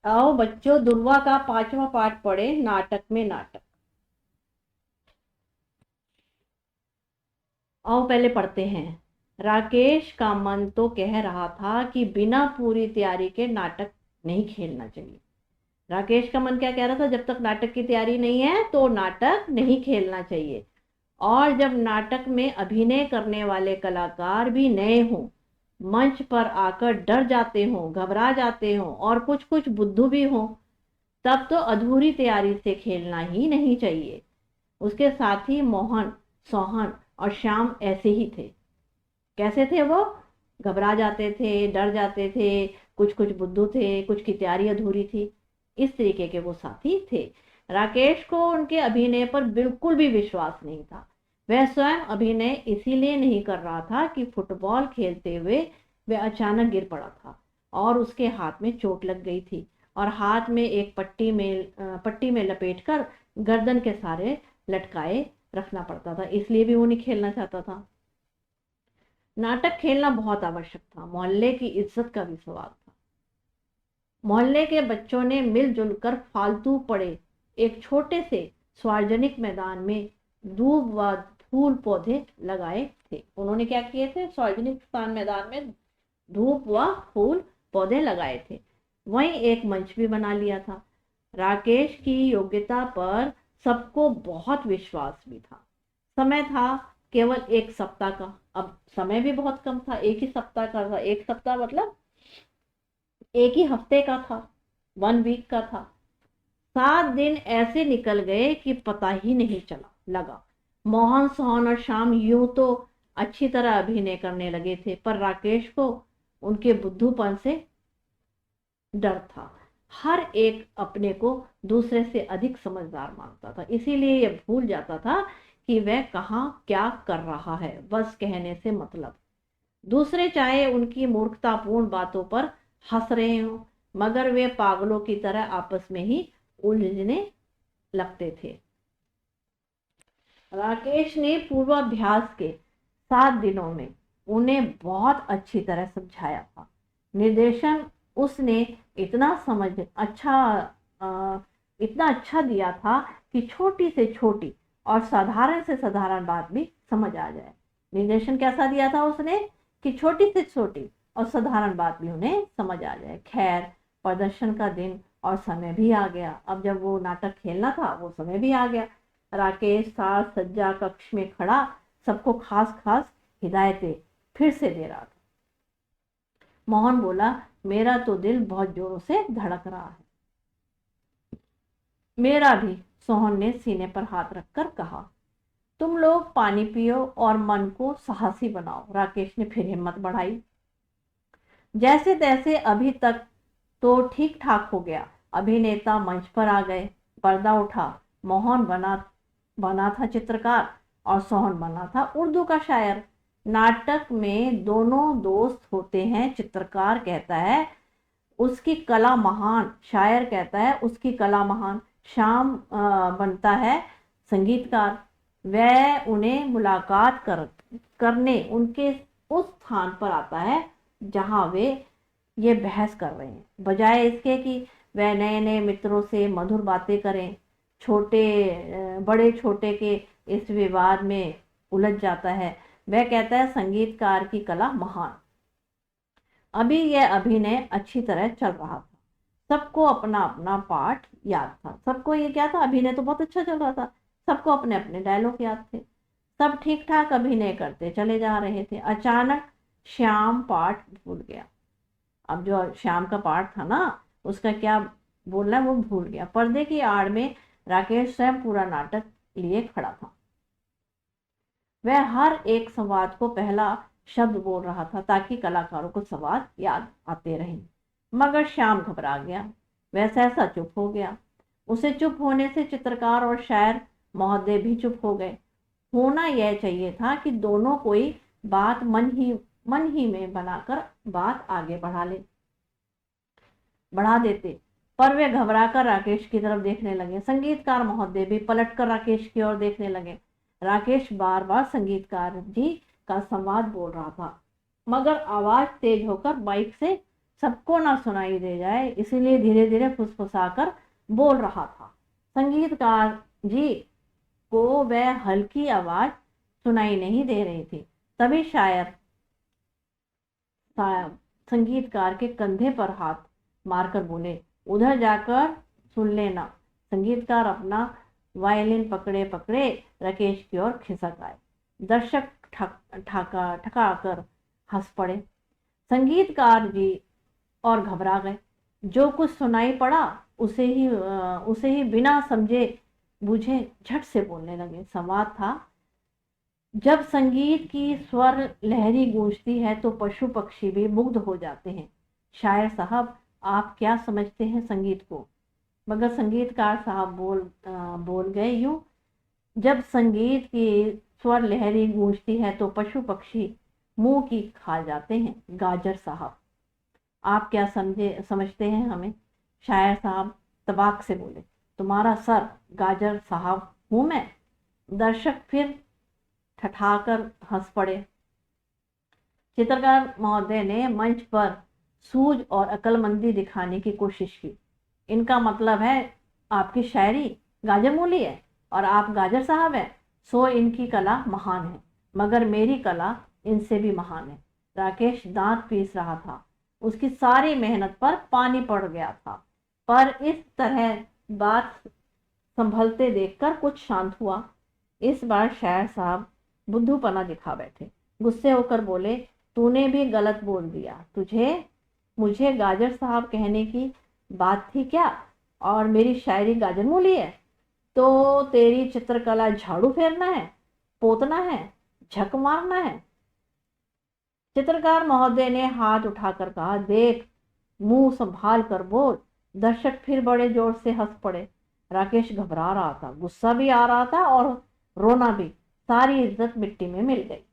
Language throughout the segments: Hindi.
आओ बच्चों, दुर्वा का 5वां पाठ पढ़े, नाटक में नाटक। आओ पहले पढ़ते हैं। राकेश का मन तो कह रहा था कि बिना पूरी तैयारी के नाटक नहीं खेलना चाहिए। राकेश का मन क्या कह रहा था, जब तक नाटक की तैयारी नहीं है तो नाटक नहीं खेलना चाहिए। और जब नाटक में अभिनय करने वाले कलाकार भी नए हों, मंच पर आकर डर जाते हों, घबरा जाते हों और कुछ कुछ बुद्धू भी हों, तब तो अधूरी तैयारी से खेलना ही नहीं चाहिए। उसके साथी मोहन, सोहन और श्याम ऐसे ही थे। कैसे थे वो? घबरा जाते थे, डर जाते थे, कुछ कुछ बुद्धू थे, कुछ की तैयारी अधूरी थी। इस तरीके के वो साथी थे। राकेश को उनके अभिनय पर बिल्कुल भी विश्वास नहीं था। वह स्वयं अभिनय इसीलिए नहीं कर रहा था कि फुटबॉल खेलते हुए वह अचानक गिर पड़ा था और उसके हाथ में चोट लग गई थी और हाथ में एक पट्टी में लपेटकर गर्दन के सारे लटकाए रखना पड़ता था, इसलिए भी वो नहीं खेलना चाहता था। नाटक खेलना बहुत आवश्यक था। मोहल्ले की इज्जत का भी सवाल था। मोहल्ले के बच्चों ने मिलजुल कर फालतू पड़े एक छोटे से सार्वजनिक मैदान में दूब व फूल पौधे लगाए थे। उन्होंने क्या किए थे? सार्वजनिक स्थान मैदान में धूप व फूल पौधे लगाए थे। वहीं एक मंच भी बना लिया था। राकेश की योग्यता पर सबको बहुत विश्वास भी था। समय था केवल एक सप्ताह का। अब समय भी बहुत कम था, एक ही सप्ताह का था। एक सप्ताह मतलब एक ही हफ्ते का था, 1 वीक का था। 7 दिन ऐसे निकल गए कि पता ही नहीं चला लगा। मोहन, सोहन और शाम यूं तो अच्छी तरह अभिनय करने लगे थे, पर राकेश को उनके बुद्धूपन से डर था। हर एक अपने को दूसरे से अधिक समझदार मानता था, इसीलिए यह भूल जाता था कि वह कहाँ क्या कर रहा है। बस कहने से मतलब। दूसरे चाहे उनकी मूर्खतापूर्ण बातों पर हंस रहे हों, मगर वे पागलों की तरह आपस में ही उलझने लगते थे। राकेश ने पूर्वाभ्यास के 7 दिनों में उन्हें बहुत अच्छी तरह समझाया था। निर्देशन उसने इतना समझ अच्छा अ, इतना अच्छा दिया था कि छोटी से छोटी और साधारण से साधारण बात भी समझ आ जाए। निर्देशन कैसा दिया था उसने कि छोटी से छोटी और साधारण बात भी उन्हें समझ आ जाए। खैर, प्रदर्शन का दिन और समय भी आ गया। अब जब वो नाटक खेलना था वो समय भी आ गया। राकेश साज सज्जा कक्ष में खड़ा सबको खास खास हिदायतें फिर से दे रहा था। मोहन बोला, मेरा तो दिल बहुत जोरों से धड़क रहा है। मेरा भी, सोहन ने सीने पर हाथ रखकर कहा। तुम लोग पानी पियो और मन को साहसी बनाओ। राकेश ने फिर हिम्मत बढ़ाई। जैसे तैसे अभी तक तो ठीक ठाक हो गया। अभिनेता मंच पर आ गए, पर्दा उठा। मोहन बना बना था चित्रकार और सोहन बना था उर्दू का शायर। नाटक में दोनों दोस्त होते हैं। चित्रकार कहता है उसकी कला महान, शायर कहता है उसकी कला महान। शाम बनता है संगीतकार। वह उन्हें मुलाकात करने उनके उस स्थान पर आता है जहां वे ये बहस कर रहे हैं, बजाय इसके कि वह नए नए मित्रों से मधुर बातें करें। बड़े छोटे के इस विवाद में उलझ जाता है। वह कहता है संगीतकार की कला महान। अभी यह अभिनय अच्छी तरह चल रहा था। सबको अपना अपना पार्ट याद था। सबको ये क्या था, अभिनय तो बहुत अच्छा चल रहा था। सबको अपने अपने डायलॉग याद थे। सब ठीक ठाक अभिनय करते चले जा रहे थे। अचानक श्याम पार्ट भूल गया। अब जो श्याम का पार्ट था ना, उसका क्या बोलना है वो भूल गया। पर्दे की आड़ में राकेश स्वयं पूरा नाटक लिए खड़ा था। वह हर एक संवाद को पहला शब्द बोल रहा था ताकि कलाकारों को संवाद याद आते रहे। मगर श्याम घबरा गया। वह सहसा चुप हो गया। उसे चुप होने से चित्रकार और शायर महोदय भी चुप हो गए। होना यह चाहिए था कि दोनों कोई बात मन ही में बनाकर बात आगे बढ़ा देते, पर वे घबरा कर राकेश की तरफ देखने लगे। संगीतकार महोदय भी पलटकर राकेश की ओर देखने लगे। राकेश बार बार संगीतकार जी का संवाद बोल रहा था, मगर आवाज तेज होकर माइक से सबको ना सुनाई दे जाए, इसीलिए धीरे धीरे फुसफुसाकर बोल रहा था। संगीतकार जी को वह हल्की आवाज सुनाई नहीं दे रही थी। तभी शायर संगीतकार के कंधे पर हाथ मारकर बोले, उधर जाकर सुन लेना। संगीतकार अपना वायलिन पकड़े पकड़े राकेश की ओर खिसक आए। दर्शक ठका कर हंस पड़े। संगीतकार जी और घबरा गए। जो कुछ सुनाई पड़ा उसे ही बिना समझे बूझे झट से बोलने लगे। संवाद था, जब संगीत की स्वर लहरी गूंजती है तो पशु पक्षी भी मुग्ध हो जाते हैं। शायर साहब, आप क्या समझते हैं संगीत को? मगर संगीतकार साहब बोल गए यूं, जब संगीत की स्वर लहरी गूंजती है तो पशु पक्षी मुंह की खा जाते हैं। गाजर साहब, आप क्या समझते हैं हमें? शायर साहब तबाक से बोले, तुम्हारा सर गाजर साहब हूं मैं। दर्शक फिर ठठाकर हंस पड़े। चित्रकार महोदय ने मंच पर सूझ और अक्लमंदी दिखाने की कोशिश की। इनका मतलब है आपकी शायरी गाजर मूली है और आप गाजर साहब हैं, सो इनकी कला महान है, मगर मेरी कला इनसे भी महान है। राकेश दांत पीस रहा था। उसकी सारी मेहनत पर पानी पड़ गया था, पर इस तरह बात संभलते देखकर कुछ शांत हुआ। इस बार शायर साहब बुद्धूपना दिखा बैठे। गुस्से होकर बोले, तूने भी गलत बोल दिया। मुझे गाजर साहब कहने की बात थी क्या? और मेरी शायरी गाजर मूली है तो तेरी चित्रकला झाड़ू फेरना है, पोतना है, झक मारना है? चित्रकार महोदय ने हाथ उठाकर कहा, देख, मुंह संभाल कर बोल। दर्शक फिर बड़े जोर से हंस पड़े। राकेश घबरा रहा था, गुस्सा भी आ रहा था और रोना भी। सारी इज्जत मिट्टी में मिल गई।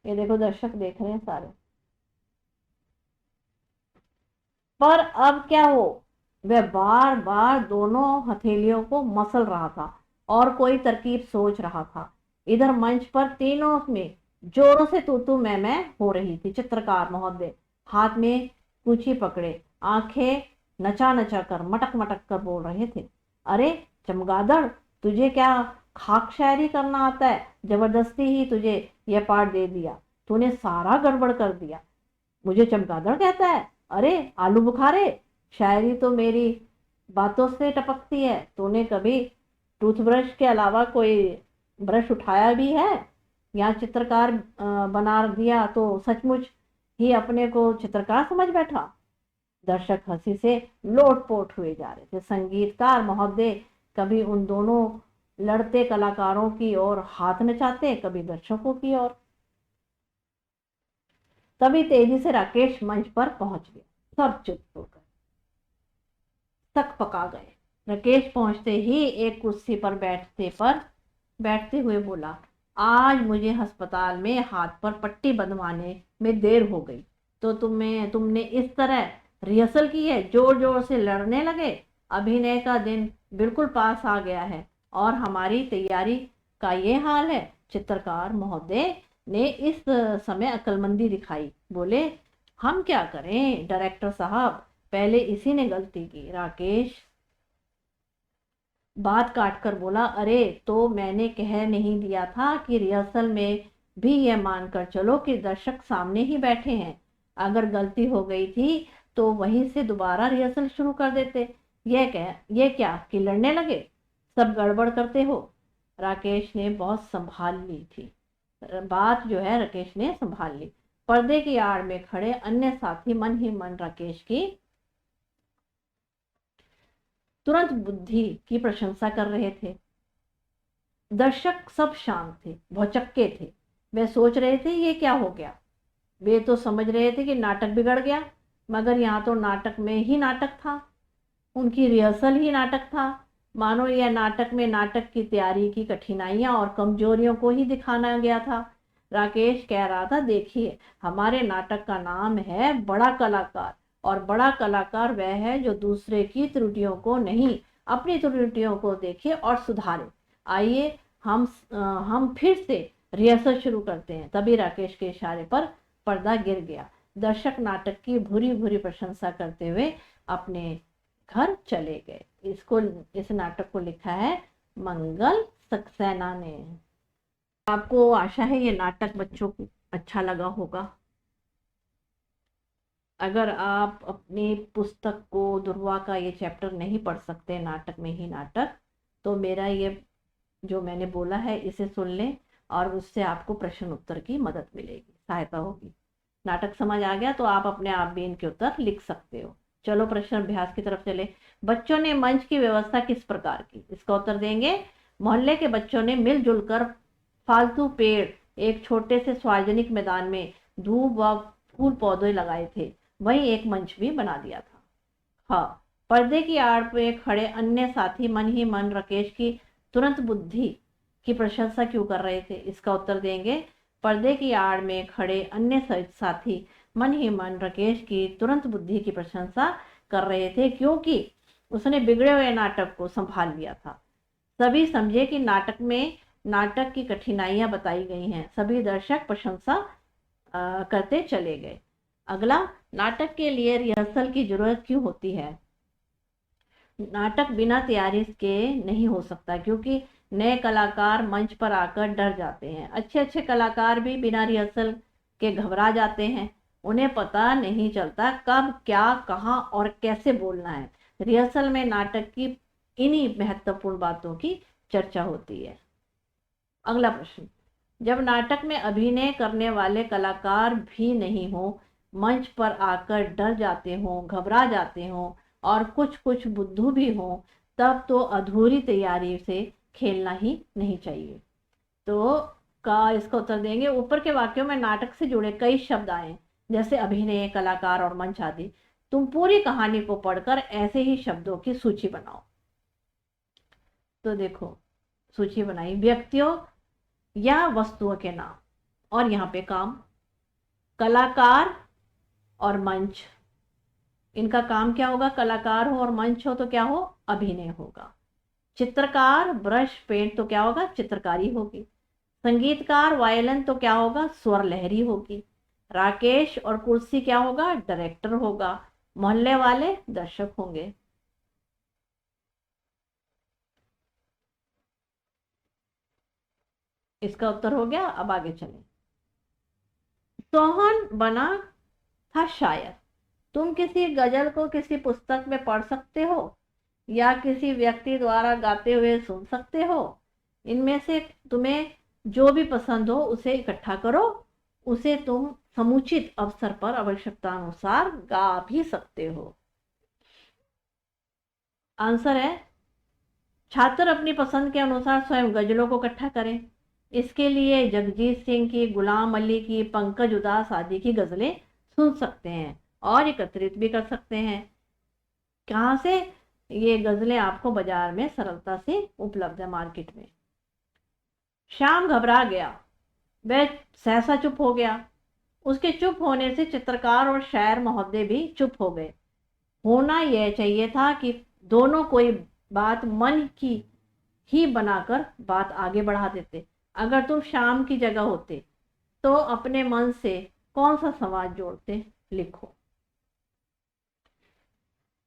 ये देखो, दर्शक देख रहे हैं सारे। पर अब क्या हो? वह बार बार दोनों हथेलियों को मसल रहा था और कोई तरकीब सोच रहा था। इधर मंच पर तीनों में जोरों से तू मैं हो रही थी। चित्रकार महोदय हाथ में कुची पकड़े, आंखें नचा नचा कर मटक मटक कर बोल रहे थे, अरे चमगादड़, तुझे क्या खाक शायरी करना आता है? जबरदस्ती ही तुझे यह पाठ दे दिया, तूने सारा गड़बड़ कर दिया। मुझे चमगादड़ कहता है? अरे आलू बुखारे, शायरी तो मेरी बातों से टपकती है। तूने कभी टूथब्रश के अलावा कोई ब्रश उठाया भी है? यहाँ चित्रकार बना दिया तो सचमुच ही अपने को चित्रकार समझ बैठा। दर्शक हंसी से लोटपोट हुए जा रहे थे। संगीतकार महोदय कभी उन दोनों लड़ते कलाकारों की ओर हाथ नचाते, कभी दर्शकों की ओर। तभी तेजी से राकेश मंच पर पहुंच गया। सब चुप होकर तक पका गए। राकेश पहुंचते ही एक कुर्सी पर बैठते हुए बोला, आज मुझे अस्पताल में हाथ पर पट्टी बंधवाने में देर हो गई तो तुमने इस तरह रिहर्सल की है? जोर जोर से लड़ने लगे। अभिनय का दिन बिल्कुल पास आ गया है और हमारी तैयारी का ये हाल है। चित्रकार महोदय ने इस समय अक्लमंदी दिखाई। बोले, हम क्या करें डायरेक्टर साहब, पहले इसी ने गलती की। राकेश बात काट कर बोला, अरे तो मैंने कह नहीं दिया था कि रिहर्सल में भी यह मानकर चलो कि दर्शक सामने ही बैठे हैं। अगर गलती हो गई थी तो वहीं से दोबारा रिहर्सल शुरू कर देते। ये क्या कि लड़ने लगे? सब गड़बड़ करते हो। राकेश ने बहुत संभाल ली थी बात, जो है राकेश ने संभाल ली। पर्दे की आड़ में खड़े अन्य साथी मन ही मन राकेश की तुरंत बुद्धि की प्रशंसा कर रहे थे। दर्शक सब शांत थे, भौचक्के थे। वे सोच रहे थे ये क्या हो गया। वे तो समझ रहे थे कि नाटक बिगड़ गया, मगर यहाँ तो नाटक में ही नाटक था। उनकी रिहर्सल ही नाटक था। मानो यह नाटक में नाटक की तैयारी की कठिनाइयां और कमजोरियों को ही दिखाना गया था। राकेश कह रहा था, देखिए, हमारे नाटक का नाम है बड़ा कलाकार, और बड़ा कलाकार वह है जो दूसरे की त्रुटियों को नहीं, अपनी त्रुटियों को देखे और सुधारे। आइए हम फिर से रिहर्सल शुरू करते हैं। तभी राकेश के इशारे पर पर्दा गिर गया। दर्शक नाटक की भूरी भूरी प्रशंसा करते हुए अपने घर चले गए। इस नाटक को लिखा है मंगल सक्सेना ने। आपको आशा है ये नाटक बच्चों को अच्छा लगा होगा। अगर आप अपनी पुस्तक को दुर्वा का ये चैप्टर नहीं पढ़ सकते नाटक में ही नाटक, तो मेरा ये जो मैंने बोला है इसे सुन लें और उससे आपको प्रश्न उत्तर की मदद मिलेगी, सहायता होगी। नाटक समझ आ गया तो आप अपने आप भी इनके उत्तर लिख सकते हो। चलो प्रश्न अभ्यास की तरफ चले। बच्चों ने मंच की व्यवस्था किस प्रकार की? इसका उत्तर देंगे, मोहल्ले के बच्चों ने मिलजुल कर फालतू पेड़ एक छोटे से सार्वजनिक मैदान में धूप व फूल पौधे लगाए थे, वहीं एक मंच भी बना दिया था। हाँ, पर्दे की आड़ पे खड़े अन्य साथी मन ही मन राकेश की तुरंत बुद्धि की प्रशंसा क्यों कर रहे थे? इसका उत्तर देंगे, पर्दे की आड़ में खड़े अन्य साथी मन ही मन राकेश की तुरंत बुद्धि की प्रशंसा कर रहे थे, क्योंकि उसने बिगड़े हुए नाटक को संभाल लिया था। सभी समझे कि नाटक की कठिनाइयां बताई गई हैं। सभी दर्शक प्रशंसा करते चले गए। अगला, नाटक के लिए रिहर्सल की जरूरत क्यों होती है? नाटक बिना तैयारी के नहीं हो सकता, क्योंकि नए कलाकार मंच पर आकर डर जाते हैं। अच्छे अच्छे कलाकार भी बिना रिहर्सल के घबरा जाते हैं। उन्हें पता नहीं चलता कब क्या कहाँ और कैसे बोलना है। रिहर्सल में नाटक की इन्हीं महत्वपूर्ण बातों की चर्चा होती है। अगला प्रश्न, जब नाटक में अभिनय करने वाले कलाकार भी नहीं हो, मंच पर आकर डर जाते हो, घबरा जाते हो और कुछ कुछ बुद्धू भी हो, तब तो अधूरी तैयारी से खेलना ही नहीं चाहिए। तो इसका उत्तर देंगे, ऊपर के वाक्यों में नाटक से जुड़े कई शब्द आए, जैसे अभिनय, कलाकार और मंच आदि। तुम पूरी कहानी को पढ़कर ऐसे ही शब्दों की सूची बनाओ। तो देखो, सूची बनाई, व्यक्तियों या वस्तुओं के नाम और यहाँ पे काम, कलाकार और मंच, इनका काम क्या होगा? कलाकार हो और मंच हो तो क्या हो? अभिनय होगा। चित्रकार, ब्रश, पेंट तो क्या होगा? चित्रकारी होगी। संगीतकार, वायलिन तो क्या होगा? स्वर लहरी होगी। राकेश और कुर्सी क्या होगा? डायरेक्टर होगा। मोहल्ले वाले दर्शक होंगे। इसका उत्तर हो गया। अब आगे चलें। सोहन बना था शायर। तुम किसी गजल को किसी पुस्तक में पढ़ सकते हो या किसी व्यक्ति द्वारा गाते हुए सुन सकते हो। इनमें से तुम्हें जो भी पसंद हो उसे इकट्ठा करो। उसे तुम समुचित अवसर पर आवश्यकता अनुसार गा भी सकते हो। आंसर है, छात्र अपनी पसंद के अनुसार स्वयं गजलों को इकट्ठा करें। इसके लिए जगजीत सिंह की, गुलाम अली की, पंकज उदास आदि की गजलें सुन सकते हैं और एकत्रित भी कर सकते हैं। कहाँ से? ये गजलें आपको बाजार में सरलता से उपलब्ध है, मार्केट में। श्याम घबरा गया, वह सहसा चुप हो गया। उसके चुप होने से चित्रकार और शायर महोदय भी चुप हो गए। होना यह चाहिए था कि दोनों कोई बात मन की ही बनाकर बात आगे बढ़ा देते। अगर तुम श्याम की जगह होते तो अपने मन से कौन सा संवाद जोड़ते? लिखो।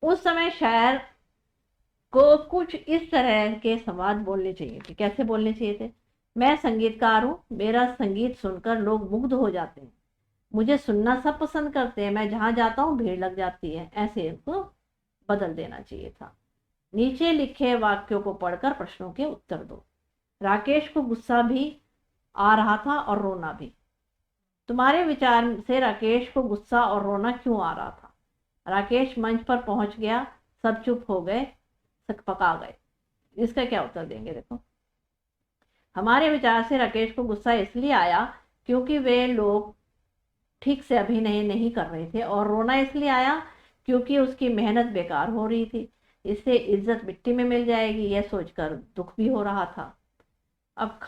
उस समय शायर को कुछ इस तरह के संवाद बोलने चाहिए थे। कैसे बोलने चाहिए थे? मैं संगीतकार हूँ, मेरा संगीत सुनकर लोग मुग्ध हो जाते हैं, मुझे सुनना सब पसंद करते हैं, मैं जहां जाता हूँ भीड़ लग जाती है। ऐसे इनको बदल देना चाहिए था। नीचे लिखे वाक्यों को पढ़कर प्रश्नों के उत्तर दो। राकेश को गुस्सा भी आ रहा था और रोना भी। तुम्हारे विचार से राकेश को गुस्सा और रोना क्यों आ रहा था? राकेश मंच पर पहुंच गया, सब चुप हो गए, सकपका गए। इसका क्या उत्तर देंगे? देखो, हमारे विचार से राकेश को गुस्सा इसलिए आया क्योंकि वे लोग ठीक से अभिनय नहीं कर रहे थे, और रोना इसलिए आया क्योंकि उसकी मेहनत बेकार हो रही थी, इससे इज्जत मिट्टी में मिल जाएगी, यह सोचकर दुख भी हो रहा था। अब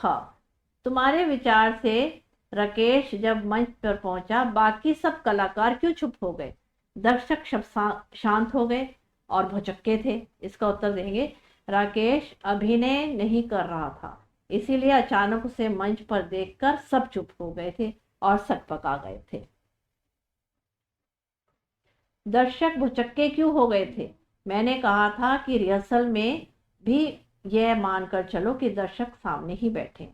तुम्हारे विचार से राकेश जब मंच पर पहुंचा, बाकी सब कलाकार क्यों चुप हो गए? दर्शक शांत हो गए और भौचक्के थे। इसका उत्तर देंगे, राकेश अभिनय नहीं कर रहा था, इसीलिए अचानक उसे मंच पर देखकर सब चुप हो गए थे और सकपका गए थे। दर्शक भुचक्के क्यों हो गए थे? मैंने कहा था कि रिहर्सल में भी यह मानकर चलो कि दर्शक सामने ही बैठे।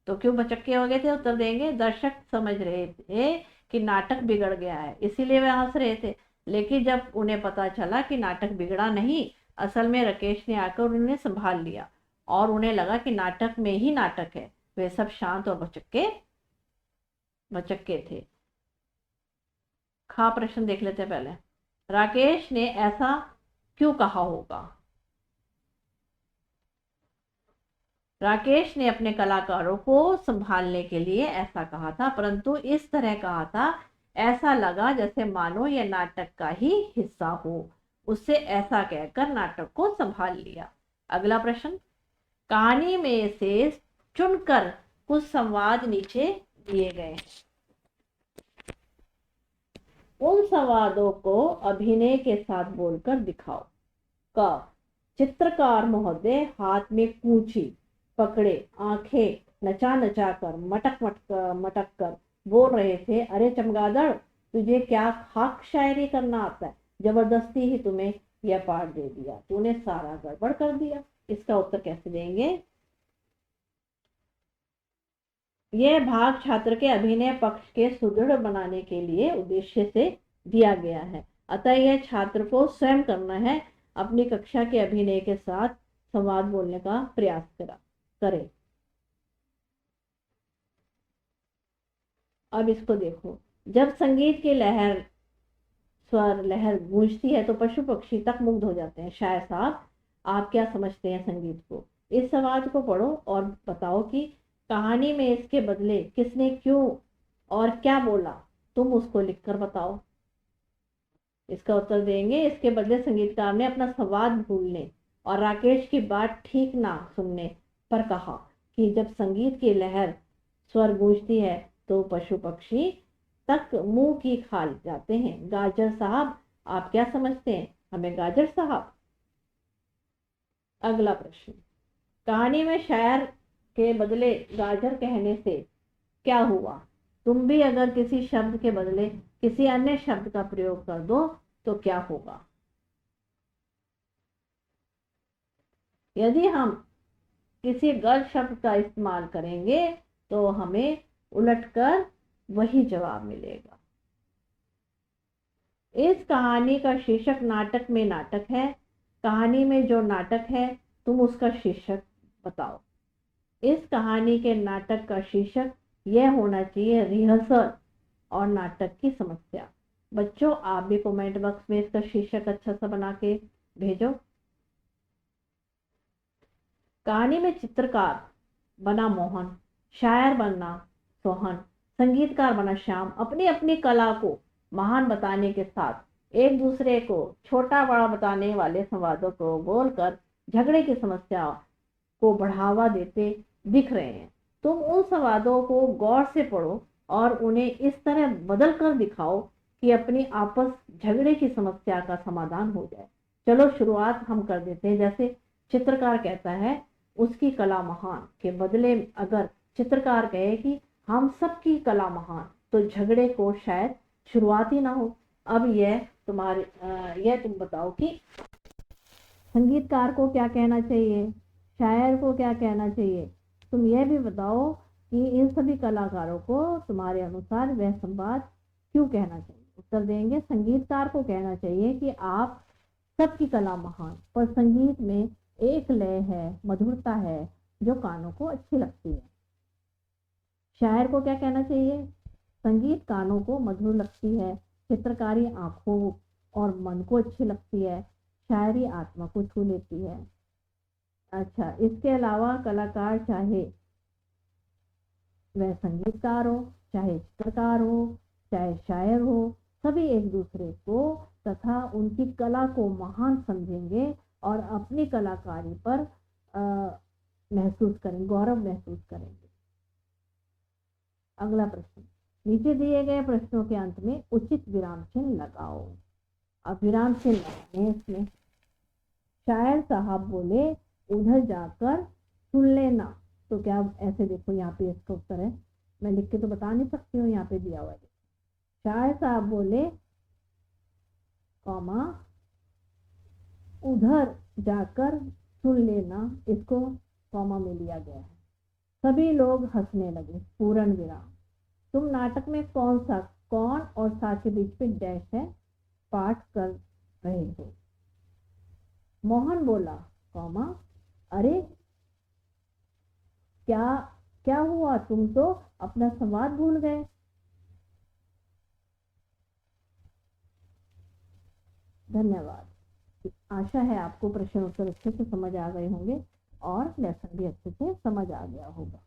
तो क्यों भचक्के हो गए थे? उत्तर देंगे, दर्शक समझ रहे थे कि नाटक बिगड़ गया है, इसीलिए वे हंस रहे थे। लेकिन जब उन्हें पता चला कि नाटक बिगड़ा नहीं, असल में राकेश ने आकर उन्हें संभाल लिया और उन्हें लगा कि नाटक में ही नाटक है, वे सब शांत और भचक्के भचक्के थे। खा प्रश्न देख लेते पहले। राकेश ने ऐसा क्यों कहा होगा? राकेश ने अपने कलाकारों को संभालने के लिए ऐसा कहा था, परंतु इस तरह कहा था ऐसा लगा जैसे मानो यह नाटक का ही हिस्सा हो। उससे ऐसा कहकर नाटक को संभाल लिया। अगला प्रश्न, कहानी में से चुनकर कुछ संवाद नीचे दिए गए, उन संवादों को अभिनय के साथ बोलकर दिखाओ। क, चित्रकार महोदय हाथ में कूंची पकड़े आंखें नचा नचा कर मटक कर बोल रहे थे, अरे चमगादड़, तुझे क्या खाक शायरी करना आता है? जबरदस्ती ही तुम्हें यह पाठ दे दिया, तूने सारा गड़बड़ कर दिया। इसका उत्तर कैसे देंगे? यह भाग छात्र के अभिनय पक्ष के सुदृढ़ बनाने के लिए उद्देश्य से दिया गया है, अतः यह छात्र को स्वयं करना है। अपनी कक्षा के अभिनय के साथ संवाद बोलने का प्रयास करें। अब इसको देखो, जब संगीत की स्वर लहर गूंजती है तो पशु पक्षी तक मुग्ध हो जाते हैं। शायर साहब, आप क्या समझते हैं संगीत को? इस संवाद को पढ़ो और बताओ कि कहानी में इसके बदले किसने क्यों और क्या बोला, तुम उसको लिखकर बताओ। इसका उत्तर देंगे, इसके बदले संगीतकार ने अपना संवाद भूलने और राकेश की बात ठीक ना सुनने पर कहा कि जब संगीत की लहर स्वर गूंजती है तो पशु पक्षी तक मुंह की खाल जाते हैं। गाजर साहब, आप क्या समझते हैं? हमें गाजर साहब। अगला प्रश्न, कहानी में शायर के बदले गाजर कहने से क्या हुआ? तुम भी अगर किसी शब्द के बदले किसी अन्य शब्द का प्रयोग कर दो तो क्या होगा? यदि हम किसी गलत शब्द का इस्तेमाल करेंगे तो हमें उलटकर वही जवाब मिलेगा। इस कहानी का शीर्षक नाटक में नाटक है। कहानी में जो नाटक है तुम उसका शीर्षक बताओ। इस कहानी के नाटक का शीर्षक यह होना चाहिए, रिहर्सल और नाटक की समस्या। बच्चों, आप भी कमेंट बॉक्स में इसका शीर्षक अच्छा सा बना के भेजो। कहानी में चित्रकार बना मोहन, शायर बना सोहन, संगीतकार बना श्याम। अपनी अपनी कला को महान बताने के साथ एक दूसरे को छोटा बड़ा बताने वाले संवादों को बोलकर झगड़े की समस्या को बढ़ावा देते दिख रहे हैं। तुम उन संवादों को गौर से पढ़ो और उन्हें इस तरह बदल कर दिखाओ कि अपनी आपस झगड़े की समस्या का समाधान हो जाए। चलो शुरुआत हम कर देते हैं। जैसे चित्रकार कहता है उसकी कला महान के बदले अगर चित्रकार कहे कि हम सबकी कला महान, तो झगड़े को शायद शुरुआत ही ना हो। अब यह तुम बताओ कि संगीतकार को क्या कहना चाहिए, शायर को क्या कहना चाहिए। तुम यह भी बताओ कि इन सभी कलाकारों को तुम्हारे अनुसार वह संवाद क्यों कहना चाहिए। उत्तर देंगे, संगीतकार को कहना चाहिए कि आप सबकी कला महान, पर संगीत में एक लय है, मधुरता है जो कानों को अच्छी लगती है। शायर को क्या कहना चाहिए, संगीत कानों को मधुर लगती है, चित्रकारी आंखों और मन को अच्छी लगती है, शायरी आत्मा को छू लेती है। अच्छा, इसके अलावा कलाकार चाहे वह संगीतकार हो, चाहे चित्रकार हो, चाहे शायर हो, सभी एक दूसरे को तथा उनकी कला को महान समझेंगे और अपनी कलाकारी पर महसूस करेंगे, गौरव महसूस करेंगे। अगला प्रश्न, नीचे दिए गए प्रश्नों के अंत में उचित विराम चिन्ह लगाओ। अब विराम चिन्ह लगाने इसमें। शायर साहब बोले, उधर जाकर सुन लेना, तो क्या ऐसे देखो, यहाँ पे इसका उत्तर है, मैं लिख के तो बता नहीं सकती हूँ, यहाँ पे दिया हुआ है। शायर साहब बोले कॉमा उधर जाकर सुन लेना, इसको कॉमा में लिया गया है। सभी लोग हंसने लगे, पूर्ण विराम। तुम नाटक में कौन और सा के बीच में डैश है पाठ कर रहे हो। मोहन बोला कॉमा अरे क्या क्या हुआ, तुम तो अपना संवाद भूल गए। धन्यवाद। आशा है आपको प्रश्न उत्तर अच्छे से समझ आ गए होंगे और लेसन भी अच्छे से समझ आ गया होगा।